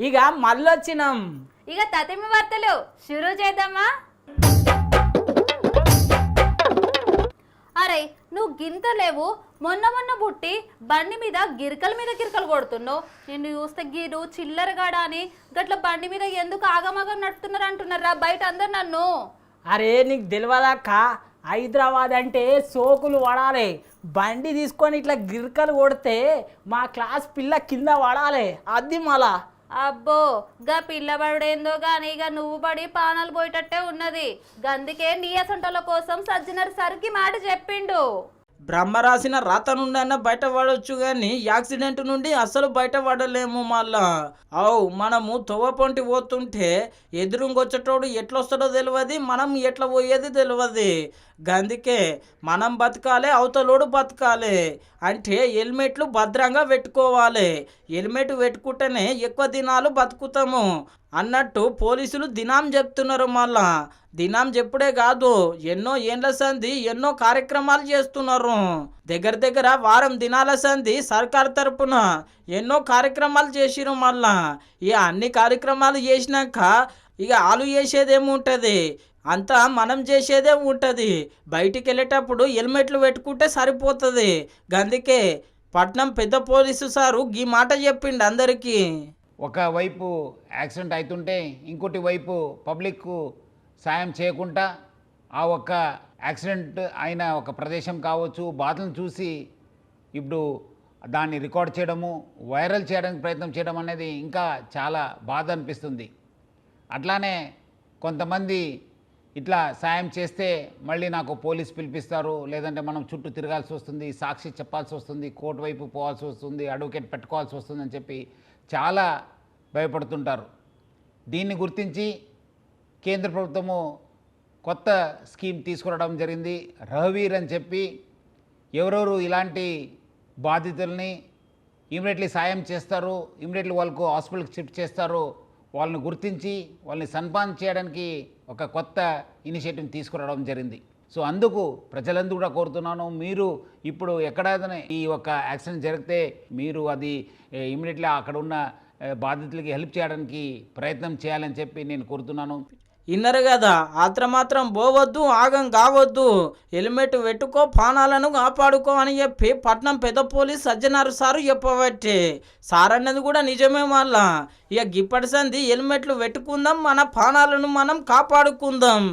ఇక మళ్ళొచ్చినాం. ఇక తతిమి వార్తలు షురూ చేద్దామా? అరే నువ్వు గింత లేవు, మొన్న మొన్న పుట్టి బండి మీద గిరికలు కొడుతున్నావు. నిన్ను చూస్తే గీరు చిల్లరగాడా అని గట్ల బండి మీద ఎందుకు ఆగమాగం నడుతున్నారు అంటున్నారా బయట అందరు నన్ను. అరే నీకు తెలియదాక, హైదరాబాద్ అంటే సోకులు పడాలి. బండి తీసుకొని ఇట్లా గిరికలు కొడితే మా క్లాస్ పిల్ల కింద పడాలి, అది మళ్ళా. అబ్బో గా పిల్లబడేందో గాని ఇక నువ్వు పడి పానాలు పోయేటట్టే ఉన్నది. గందుకే నీ అసంటల కోసం సజ్జనర్ సరికి మాట చెప్పిండు. బ్రహ్మ రాసిన రాత నుండి అన్న బయట పడవచ్చు కానీ యాక్సిడెంట్ నుండి అసలు బయట పడలేము. మళ్ళా మనము తొవ్వపొంటి పోతుంటే ఎదురుంగొచ్చేటోడు ఎట్లొస్తాడో తెలియదు, మనం ఎట్లా పోయేది తెలియదు. గందుకే మనం బతకాలి, అవతలోడు బతకాలి. అంటే హెల్మెట్లు భద్రంగా పెట్టుకోవాలి. హెల్మెట్ పెట్టుకుంటేనే ఎక్కువ దినాలు బతుకుతాము అన్నట్టు పోలీసులు దినాం చెప్తున్నారు. మళ్ళా దినాం చెప్పుడే కాదు, ఎన్నో ఏండ్ల సంధి ఎన్నో కార్యక్రమాలు చేస్తున్నారు. దగ్గర వారం దినాల సంధి సర్కార్ తరపున ఎన్నో కార్యక్రమాలు చేసిరు. మళ్ళా ఇక అన్ని కార్యక్రమాలు చేసినాక ఇక ఆలు చేసేదేముంటుంది, అంతా మనం చేసేదే ఉంటుంది. బయటికి వెళ్ళేటప్పుడు హెల్మెట్లు పెట్టుకుంటే సరిపోతుంది. గందుకే పట్నం పెద్ద పోలీసు సారు ఈ మాట చెప్పిండు అందరికీ. ఒకవైపు యాక్సిడెంట్ అవుతుంటే ఇంకోటి వైపు పబ్లిక్ సాయం చేయకుండా ఆ ఒక్క యాక్సిడెంట్ అయిన ఒక ప్రదేశం కావచ్చు బాధలను చూసి ఇప్పుడు దాన్ని రికార్డ్ చేయడము, వైరల్ చేయడానికి ప్రయత్నం చేయడం అనేది ఇంకా చాలా బాధ అనిపిస్తుంది. అట్లానే కొంతమంది ఇట్లా సాయం చేస్తే మళ్ళీ నాకు పోలీస్ పిలిపిస్తారు, లేదంటే మనం చుట్టూ తిరగాల్సి వస్తుంది, సాక్షి చెప్పాల్సి వస్తుంది, కోర్టు వైపు పోవాల్సి వస్తుంది, అడ్వకేట్ పెట్టుకోవాల్సి వస్తుంది అని చెప్పి చాలా భయపడుతుంటారు. దీన్ని గుర్తించి కేంద్ర ప్రభుత్వము కొత్త స్కీమ్ తీసుకురావడం జరిగింది. రఘువీర్ అని చెప్పి ఎవరెవరు ఇలాంటి బాధితుల్ని ఇమీడియట్లీ సాయం చేస్తారు, ఇమీడియట్లీ వాళ్ళకు హాస్పిటల్కి షిఫ్ట్ చేస్తారు, వాళ్ళని గుర్తించి వాళ్ళని సన్మానం చేయడానికి ఒక కొత్త ఇనిషియేటివ్ తీసుకురావడం జరిగింది. సో అందుకు ప్రజలందరూ కూడా కోరుతున్నాను, మీరు ఇప్పుడు ఎక్కడైనా ఈ ఒక యాక్సిడెంట్ జరిగితే మీరు అది ఇమీడియట్లీ అక్కడ ఉన్న బాధితులకి హెల్ప్ చేయడానికి ప్రయత్నం చేయాలని చెప్పి నేను కోరుతున్నాను. ఇన్నరు కదా, ఆత్రమాత్రం పోవద్దు, ఆగం కావద్దు, హెల్మెట్ పెట్టుకో, ప్రాణాలను కాపాడుకో అని చెప్పి పట్నం పెద్ద పోలీస్ సజ్జనారు సారు చెప్పబట్టే. సార్ అన్నది కూడా నిజమే. మళ్ళా ఇక గిప్పటి సంది హెల్మెట్లు పెట్టుకుందాం, మన ప్రాణాలను మనం కాపాడుకుందాం.